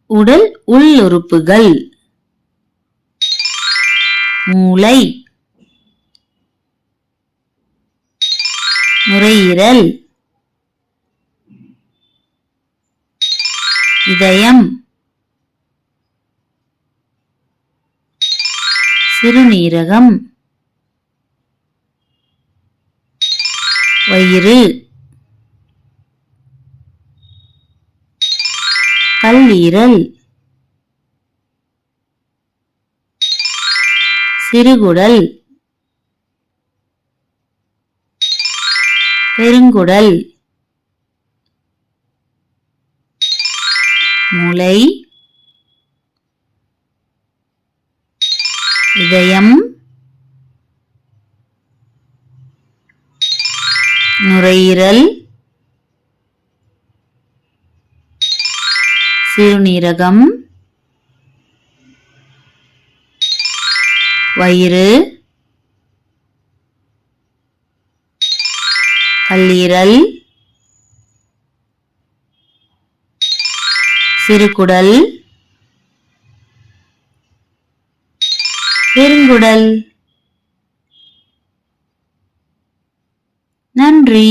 உடல் உள்ளுறுப்புகள்: மூளை, நுரையீரல், இதயம், சிறுநீரகம், வயிறு, கல்லீரல், சிறுகுடல், பெருங்குடல். மூளை, இதயம், நுரையீரல், சிறுநீரகம், வயிறு, கல்லீரல், சிறுகுடல், பெருங்குடல். நன்றி.